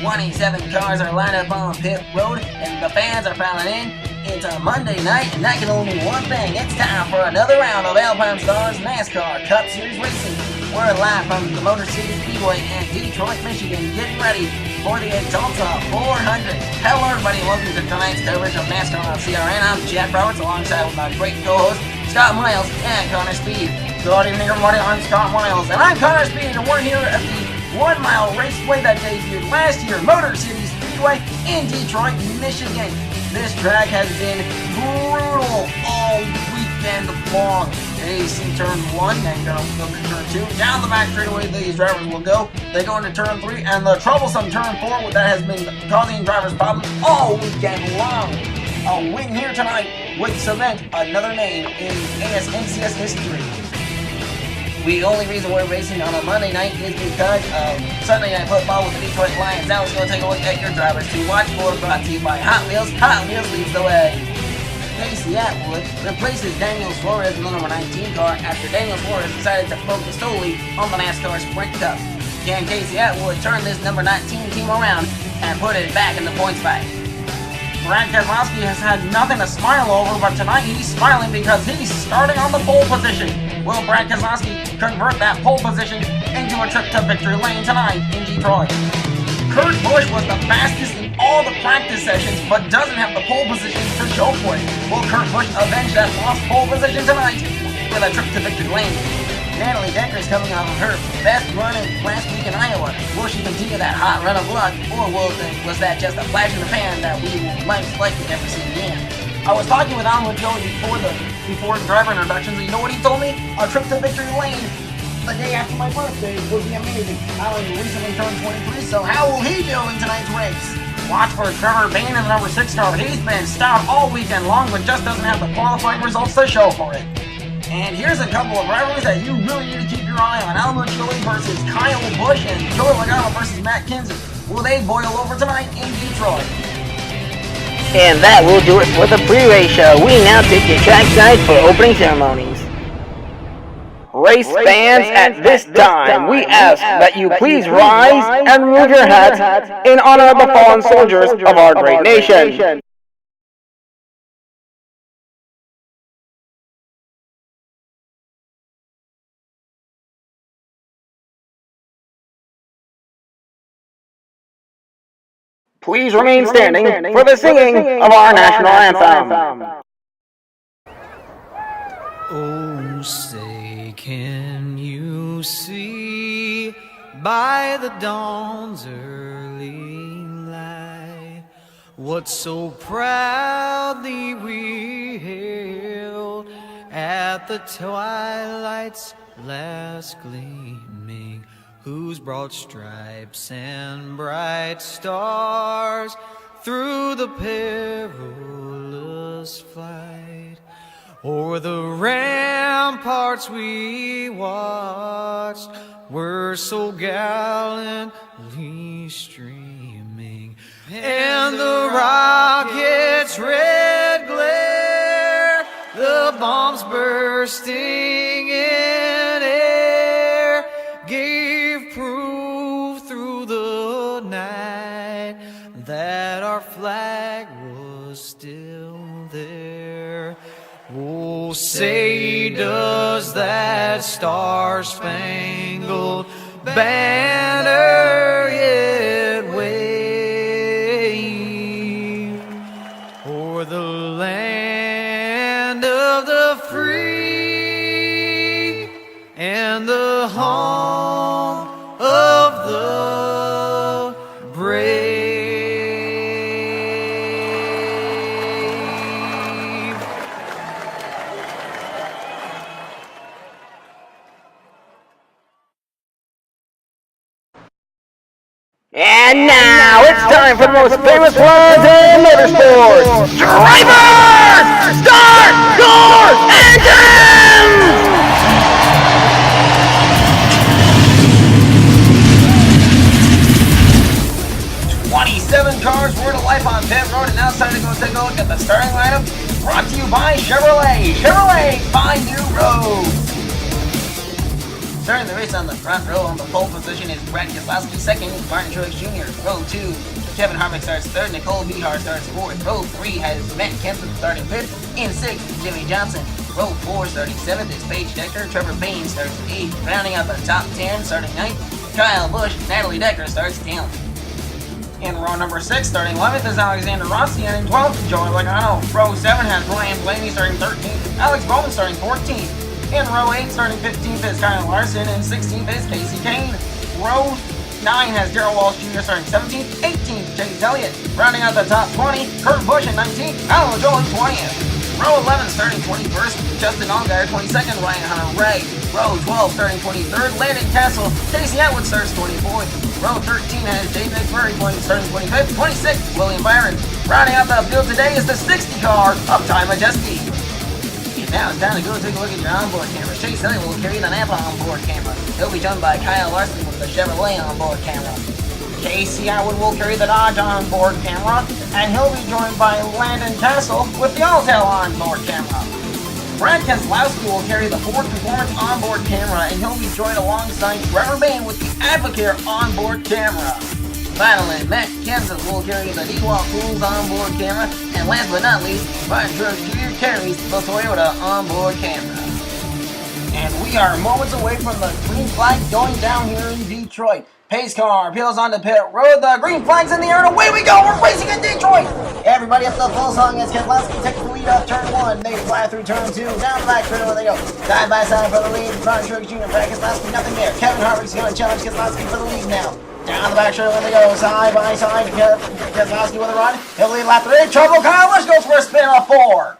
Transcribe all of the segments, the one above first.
27 cars are lined up on pit road, and the fans are piling in. It's a Monday night, and that can only mean one thing. It's time for another round of Alpine Stars NASCAR Cup Series racing. We're live from the Motor City Speedway in Detroit, Michigan, getting ready for the AXALTA 400. Hello, everybody, and welcome to tonight's coverage of NASCAR on CRN. I'm Jack Roberts, alongside with my great co-hosts, Scott Miles and Connor Speed. Good evening, everybody. I'm Scott Miles, and I'm Connor Speed, and we're here at the 1 mile raceway that debuted last year, Motor City Speedway in Detroit, Michigan. This track has been brutal all weekend long. AC turn 1, then go to turn 2. Down the back straightaway these drivers will go. They go into turn 3, and the troublesome turn 4 that has been causing drivers problems all weekend long. A win here tonight would cement another name in NCS history. The only reason we're racing on a Monday night is because of Sunday Night Football with the Detroit Lions. Now let's go take a look at your drivers to watch for, brought to you by Hot Wheels. Hot Wheels leads the way. Casey Atwood replaces Daniel Suarez in the number 19 car after Daniel Suarez decided to focus solely on the NASCAR Sprint Cup. Can Casey Atwood turn this number 19 team around and put it back in the points fight? Brad Keselowski has had nothing to smile over, but tonight he's smiling because he's starting on the pole position. Will Brad Keselowski convert that pole position into a trip to victory lane tonight in Detroit? Kurt Busch was the fastest in all the practice sessions, but doesn't have the pole position to show for it. Will Kurt Busch avenge that lost pole position tonight with a trip to victory lane? Natalie Decker is coming off of her best run last week in Iowa. Will she continue that hot run of luck, or was that just a flash in the pan that we might likely never see again? I was talking with Alan Joey before driver introductions, and you know what he told me? A trip to victory lane the day after my birthday would be amazing. Alan recently turned 23, so how will he do in tonight's race? Watch for Trevor Bayne in the number 6 car. He's been stout all weekend long, but just doesn't have the qualifying results to show for it. And here's a couple of rivalries that you really need to keep your eye on. Alamo Chili versus Kyle Busch and Joey Logano versus Matt Kenseth. Will they boil over tonight in Detroit? And that will do it for the pre-race show. We now take you trackside for opening ceremonies. Race fans, at this time, we ask that you please rise and remove your hats in honor of the fallen soldiers of our great nation. Please remain standing for the singing of our national anthem. Oh, say, can you see by the dawn's early light what so proudly we hailed at the twilight's last gleaming, whose broad stripes and bright stars through the perilous flight o'er the ramparts we watched were so gallantly streaming, and the rocket's red glare, the bombs bursting in air, gave proof through the night that our flag was still there. Oh, say, does that star-spangled banner yet wave o'er the land of the free and the home of the brave? And now it's time for the most famous ones in motorsports. Drivers, start your engines! 27 cars were to life on pit road, and now it's time to go take a look at the starting lineup. Brought to you by Chevrolet. Chevrolet, find new roads. Starting the race on the front row on the pole position is Brad Keselowski. Second is Martin Truex Jr. Row 2, Kevin Harvick starts third. Nicole Bihar starts fourth. Row 3 has Matt Kenseth starting fifth. In sixth is Jimmy Johnson. Row 4 starting seventh is Paige Decker. Trevor Bayne starts eighth. Rounding out the top 10 starting ninth, Kyle Busch. Natalie Decker starts 10th. In row number 6, starting 11th is Alexander Rossi, and in 12th is Joey Logano. Row 7 has Ryan Blaney starting 13th, Alex Bowman starting 14th. In row 8, starting 15th is Kyle Larson, and 16th is Casey Kane. Row 9 has Darrell Walsh Jr. starting 17th, 18th Chase Elliott. Rounding out the top 20, Kurt Busch at 19th, Alan Joel 20th. Row 11 starting 21st, Justin Allgaier. 22nd, Ryan Hunter-Reay. Row 12 starting 23rd, Landon Castle. Casey Atwood starts 24th. Row 13 has Jay McMurray starting 25th. 26th, William Byron. Rounding out the field today is the 60 car of Ty Majeski. Now it's time to go take a look at your onboard camera. Chase Elliott will carry the Napa onboard camera. He'll be joined by Kyle Larson with the Chevrolet onboard camera. Casey Atwood will carry the Dodge onboard camera, and he'll be joined by Landon Castle with the Alltel onboard camera. Brad Keselowski will carry the Ford Performance onboard camera, and he'll be joined alongside Trevor Bayne with the Advocare onboard camera. Finally, Matt Kenseth will carry the D-Walk Pools onboard camera, and last but not least, Martin Truex Jr. carries the Toyota onboard camera. And we are moments away from the green flag going down here in Detroit. Pace car peels onto pit road. The green flag's in the air, and away we go. We're racing in Detroit. Everybody up the full song as Keselowski takes the lead up turn 1. They fly through turn 2. Down the back straightaway they go. Side by side for the lead. Martin Truex Jr. Brad Keselowski, nothing there. Kevin Harvick's going to challenge Keselowski for the lead now. Down the back straightaway they go. Side by side. Keselowski with a run. He'll lead lap 3. Trouble. Kyle Busch goes for a spin of 4.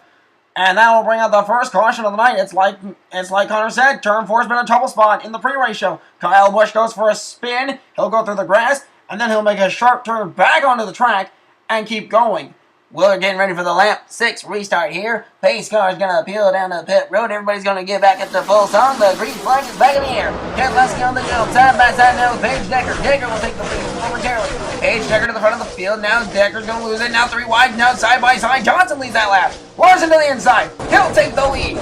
And that will bring out the first caution of the night. It's like Connor said, turn 4's been a trouble spot in the pre-race show. Kyle Busch goes for a spin. He'll go through the grass, and then he'll make a sharp turn back onto the track and keep going. We're getting ready for the lap 6 restart here. Pace car is going to peel down the pit road. Everybody's going to get back at the full song. The green flag is back in the air. Keselowski on the jump. Side by side now with Paige Decker. Decker will take the lead momentarily. Paige Decker to the front of the field. Now Decker's going to lose it. Now 3 wide. Now side by side. Johnson leads that lap. Larson to the inside. He'll take the lead.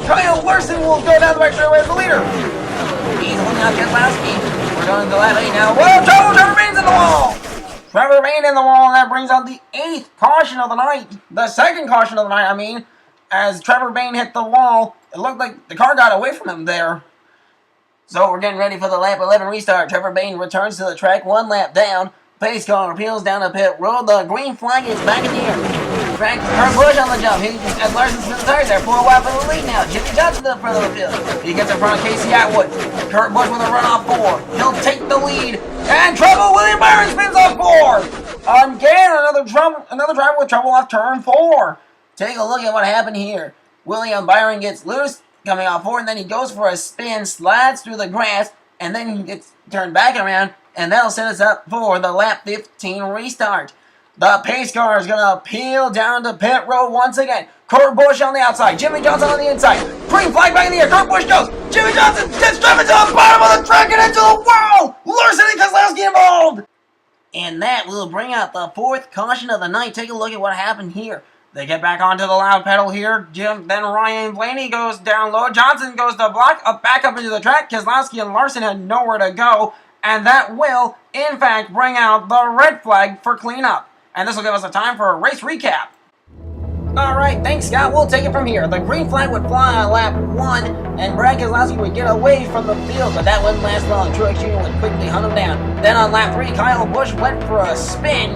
Kyle Larson will go down the back straightaway as the leader. He's holding out Keselowski. We're going to lap 8 now. Whoa, Trevor Bayne's in the wall. Trevor Bayne in the wall, and that brings out the 8th caution of the night. The second caution of the night, as Trevor Bayne hit the wall. It looked like the car got away from him there. So we're getting ready for the lap 11 restart. Trevor Bayne returns to the track 1 lap down. Pace car peels down the pit road. The green flag is back in the air. Kurt Busch on the jump. As Larson spins the tires there. 4 wide for the lead now. Jimmy Johnson to the front of the field. He gets in front of Casey Atwood. Kurt Busch with a run off 4. He'll take the lead. And trouble. William Byron spins off 4. Again, another driver with trouble off turn 4. Take a look at what happened here. William Byron gets loose, coming off 4, and then he goes for a spin, slides through the grass, and then he gets turned back around, and that'll set us up for the lap 15 restart. The pace car is going to peel down to pit road once again. Kurt Busch on the outside. Jimmy Johnson on the inside. Green flag back in the air. Kurt Busch goes. Jimmy Johnson gets driven to the bottom of the track and into the wall. Larson and Keselowski involved. And that will bring out the 4th caution of the night. Take a look at what happened here. They get back onto the loud pedal here. Then Ryan Blaney goes down low. Johnson goes to block, back up into the track. Keselowski and Larson had nowhere to go. And that will, in fact, bring out the red flag for cleanup. And this will give us a time for a race recap. Alright, thanks Scott. We'll take it from here. The green flag would fly on lap 1, and Brad Keselowski would get away from the field, but that wouldn't last long. Truex Jr. would quickly hunt him down. Then on lap 3, Kyle Busch went for a spin.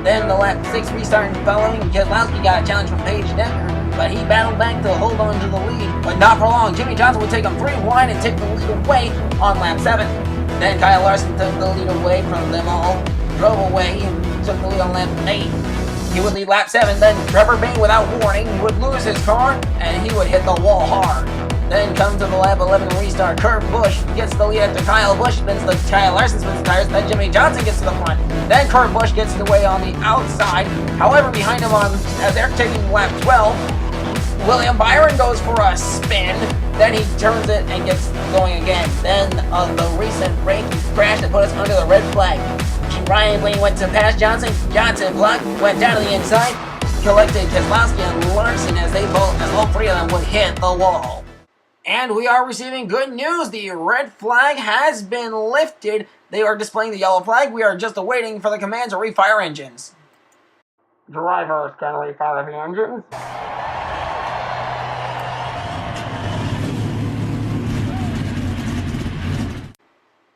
Then the lap 6 restart following, Keselowski got a challenge from Paige Decker, but he battled back to hold on to the lead, but not for long. Jimmy Johnson would take him 3 wide and take the lead away on lap 7. Then Kyle Larson took the lead away from them all, drove away, and took the lead on lap 8. He would lead lap 7, then Trevor Bayne, without warning, would lose his car, and he would hit the wall hard. Then come to the lap 11 restart. Kurt Busch gets the lead after Kyle Busch spins the Kyle Larson spins the tires. Then Jimmy Johnson gets to the front. Then Kurt Busch gets away on the outside. However, behind him as they're taking lap 12, William Byron goes for a spin. Then he turns it and gets going again. Then on the recent break crash that put us under the red flag. Ryan Blaney went to pass Johnson. Johnson blocked, went down to the inside, collected Keselowski and Larson as all 3 of them would hit the wall. And we are receiving good news. The red flag has been lifted. They are displaying the yellow flag. We are just awaiting for the command to refire engines. Drivers can refire the engines.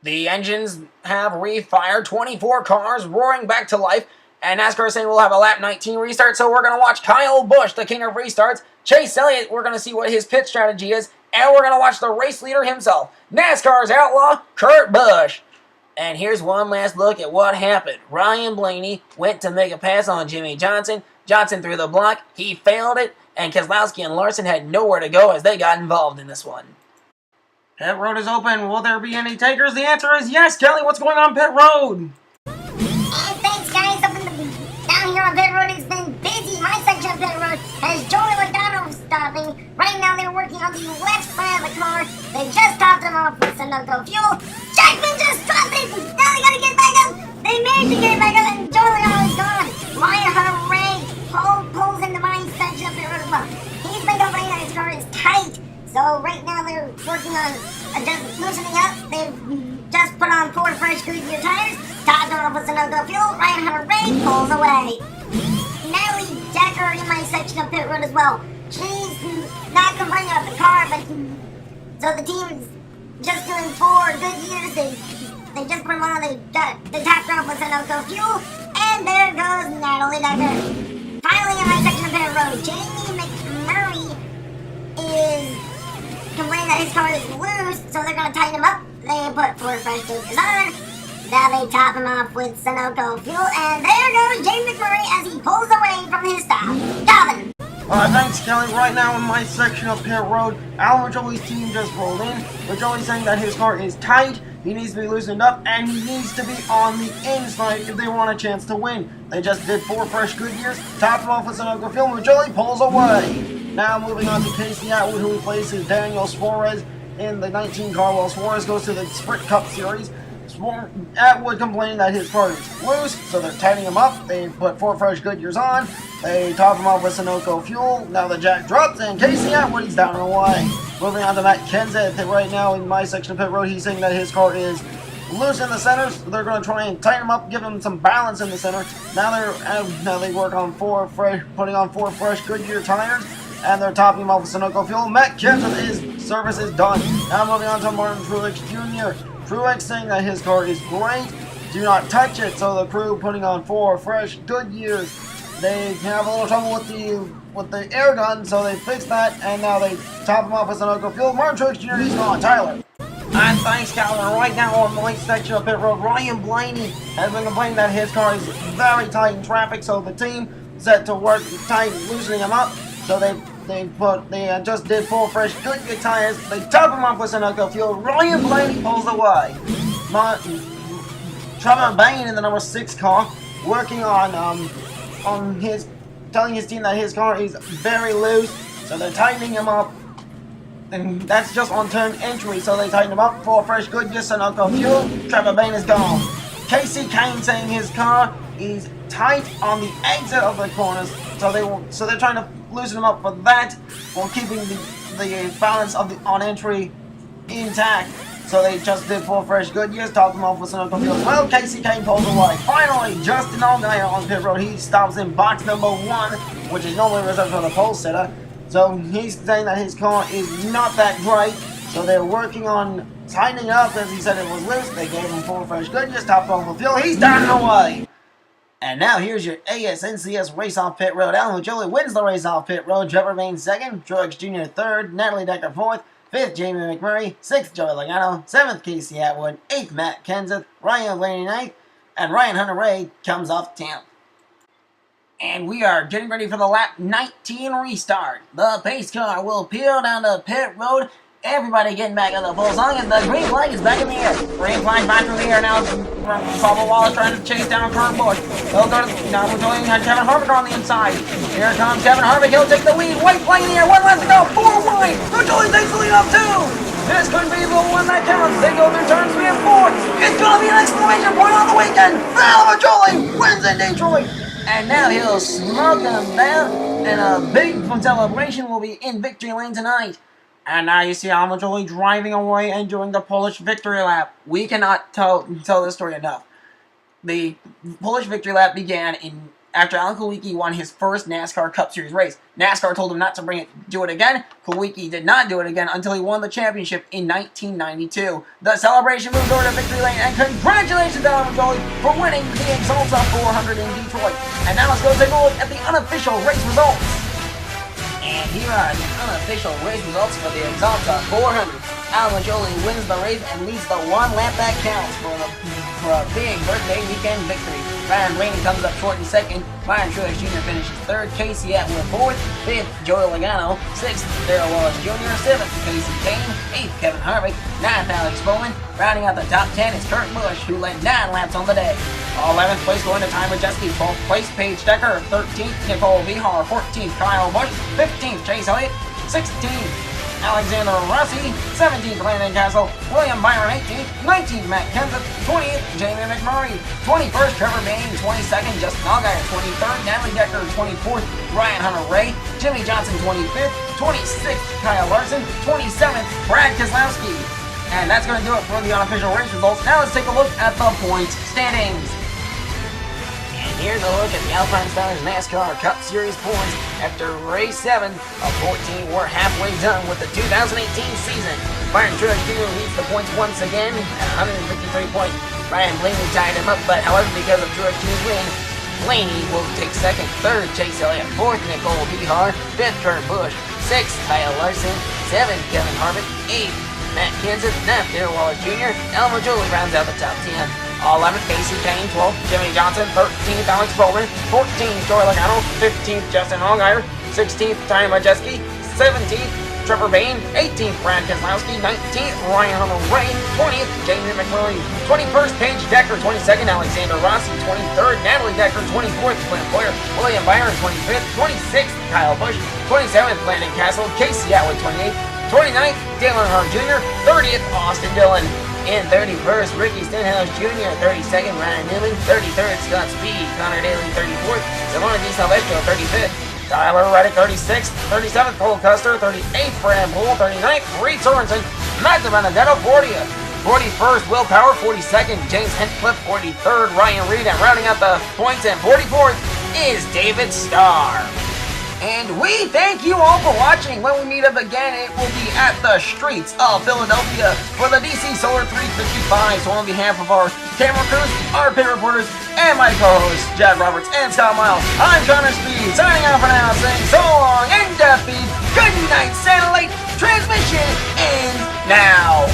The engines have refired, 24 cars roaring back to life, and NASCAR is saying we'll have a lap 19 restart, so we're going to watch Kyle Busch, the king of restarts, Chase Elliott, we're going to see what his pit strategy is, and we're going to watch the race leader himself, NASCAR's outlaw, Kurt Busch. And here's one last look at what happened. Ryan Blaney went to make a pass on Jimmy Johnson. Johnson threw the block, he failed it, and Keselowski and Larson had nowhere to go as they got involved in this one. Pit road is open. Will there be any takers? The answer is yes. Kelly, what's going on pit road? Hey, thanks, guys. Down here on pit road, it's been busy. My section of pit road has Joey Logano stopping. Right now, they're working on the left side of the car. They just topped him off with Sunoco fuel. Jackman just dropped it. Now they gotta get back up. They managed to get back up, and Joey Logano is gone. Ryan Hunter Ray pulls into my section of pit road as well. He's been complaining that his car is tight. So right now they're working on just loosening up. They've just put on 4 fresh Goodyear tires, topped off with Sunoco fuel. Ryan Hunter Ray pulls away. Natalie Decker in my section of pit road as well. She's not complaining about the car, but so the team's just doing 4 Goodyears. They just put them on. They topped off with Sunoco fuel, and there goes Natalie Decker. Finally in my section of pit road, Jamie McMurray is complaining that his car is loose, so they're going to tighten him up. They put 4 fresh Goodyears on. Now they top him off with Sunoco fuel, and there goes James McMurray as he pulls away from his stop. Calvin! Thanks, Kelly. Right now in my section of pit road, Alan Majoli's team just rolled in. Majoli's saying that his car is tight, he needs to be loosened up, and he needs to be on the inside if they want a chance to win. They just did 4 fresh Goodyears, topped him off with Sunoco fuel, Majoli pulls away. Now moving on to Casey Atwood, who replaces Daniel Suarez in the 19 car while Suarez goes to the Sprint Cup Series. Atwood complaining that his car is loose, so they're tightening him up. They put 4 fresh Goodyears on. They top him off with Sunoco fuel. Now the jack drops, and Casey Atwood is down and away. Moving on to Matt Kenseth. Right now in my section of pit road, he's saying that his car is loose in the center, so they're going to try and tighten him up, give him some balance in the center. Now they work on putting on 4 fresh Goodyear tires, and they're topping him off with Sunoco fuel. Matt Kenseth's service is done. Now moving on to Martin Truex Jr. Truex saying that his car is great, do not touch it, so the crew putting on 4 fresh Goodyears. They have a little trouble with the air gun, so they fixed that, and now they top him off with Sunoco fuel. Martin Truex Jr. he's gone. Tyler. And thanks, Calvin. Right now on the late section of pit road, Ryan Blaney has been complaining that his car is very tight in traffic, so the team set to work tight, loosening him up. So they just did 4 fresh Goodyear tires. They top him off with Sunoco fuel. Ryan Blaney pulls away. Trevor Bayne in the number 6 car, working on telling his team that his car is very loose, so they're tightening him up. And that's just on turn entry, so they tighten him up. 4 fresh Goodyear, Sunoco fuel. Trevor Bayne is gone. Casey Kane saying his car is tight on the exit of the corners, so they're trying to loosen him up for that while keeping the balance of the on entry intact. So they just did 4 fresh Goodyears, topped them off with Sunoco fuel. Well, Casey Kane pulls away. Finally, Justin Allgaier on pit road. He stops in box number 1, which is normally reserved for the pole sitter. So he's saying that his car is not that great. So they're working on tightening up, as he said it was loose. They gave him 4 fresh Goodyears, topped off with fuel. He's down and away. And now here's your ASNCS race off pit road. Alan Majoli wins the race off pit road. Trevor Bayne 2nd, Truex Jr. 3rd, Natalie Decker 4th, 5th Jamie McMurray, 6th Joey Logano, 7th Casey Atwood, 8th Matt Kenseth, Ryan Blaney 9th, and Ryan Hunter Ray comes off 10th. And we are getting ready for the lap 19 restart. The pace car will peel down the pit road. Everybody getting back on the full song, and the green flag is back in the air. Green flag back in the air now. Bubba Wallace trying to chase down Kurt Busch. Now we're doing Kevin Harvick on the inside. Here comes Kevin Harvick. He'll take the lead. White flag in the air. 1 left to go. 4 wide. Majoli takes the lead up too. This could be the one that counts. They go through turns 3 and 4. It's going to be an exclamation point on the weekend. Alan Majoli wins in Detroit. And now he'll smoke them down. And a big celebration will be in victory lane tonight. And now you see Almajoli driving away and doing the Polish victory lap. We cannot tell this story enough. The Polish victory lap began after Alan Kulwicki won his first NASCAR Cup Series race. NASCAR told him not to do it again. Kulwicki did not do it again until he won the championship in 1992. The celebration moved over to victory lane, and congratulations to Almajoli for winning the AXALTA 400 in Detroit. And now let's go take a look at the unofficial race results. And here are the unofficial race results for the AXALTA 400. Almajoli wins the race and leads the one lap that counts for a big birthday weekend victory. Ryan Blaney comes up short in second. Byron Truex Jr. finishes third. Casey Atwood fourth. Fifth, Joey Logano. Sixth, Darrell Wallace Jr. Seventh, Casey Kane. Eighth, Kevin Harvick. Ninth, Alex Bowman. Rounding out the top 10 is Kurt Busch, who led 9 laps on the day. 11th place going to Ty Majeski. 12th place, Paige Decker. 13th, Nicole Vihar. 14th, Kyle Busch. 15th, Chase Elliott. 16th, Alexander Rossi. 17th, Landon Castle. William Byron 18th. 19th, Matt Kenseth. 20th, Jamie McMurray. 21st, Trevor Bayne. 22nd, Justin Allgaier. 23rd, Natalie Decker. 24th, Ryan Hunter-Reay. Jimmy Johnson 25th. 26th, Kyle Larson. 27th, Brad Keselowski. And that's going to do it for the unofficial race results. Now let's take a look at the points standings. And here's a look at the Alpine Stars NASCAR Cup Series points. After race 7 of 14, we're halfway done with the 2018 season. Byron Truex Jr. leads the points once again at 153 points. Ryan Blaney tied him up, but however, because of Truex Jr.'s win, Blaney will take second. Third, Chase Elliott. Fourth, Nicole Vihar. Fifth, Kurt Busch. Sixth, Kyle Larson. Seventh, Kevin Harvick. Eighth, Matt Kenseth. Ninth, Darrell Wallace Jr. Almajoli rounds out the top 10. 11th, Casey Kane. 12th, Jimmy Johnson. 13th, Alex Bowman. 14th, Joey Logano. 15th, Justin Allgaier. 16th, Ty Majeski. 17th, Trevor Bayne. 18th, Brad Keselowski. 19th, Ryan Hunter-Reay. 20th, Jamie McMurray. 21st, Paige Decker. 22nd, Alexander Rossi. 23rd, Natalie Decker. 24th, Clint Boyer. William Byron. 25th. 26th, Kyle Busch. 27th, Landon Castle. Casey Atwood. 28th. 29th, Dale Earnhardt Jr. 30th, Austin Dillon. In 31st, Ricky Stenhouse Jr. 32nd, Ryan Newman. 33rd, Scott Speed. Connor Daly. 34th, Simona Di Silvestro. 35th, Tyler Reddick. 36th, 37th, Cole Custer. 38th, Brad Poole. 39th, Reed Sorensen. Matt Benedetto. 40th. 41st, Will Power. 42nd, James Hinchcliffe. 43rd, Ryan Reed. And rounding out the points, and 44th is David Starr. And we thank you all for watching. When we meet up again, it will be at the streets of Philadelphia for the DC Solar 355. So on behalf of our camera crews, our pit reporters, and my co-hosts, Jad Roberts and Scott Miles, I'm Connor Speed, signing off for now, saying so long and Death Feed, good night, satellite transmission, and now.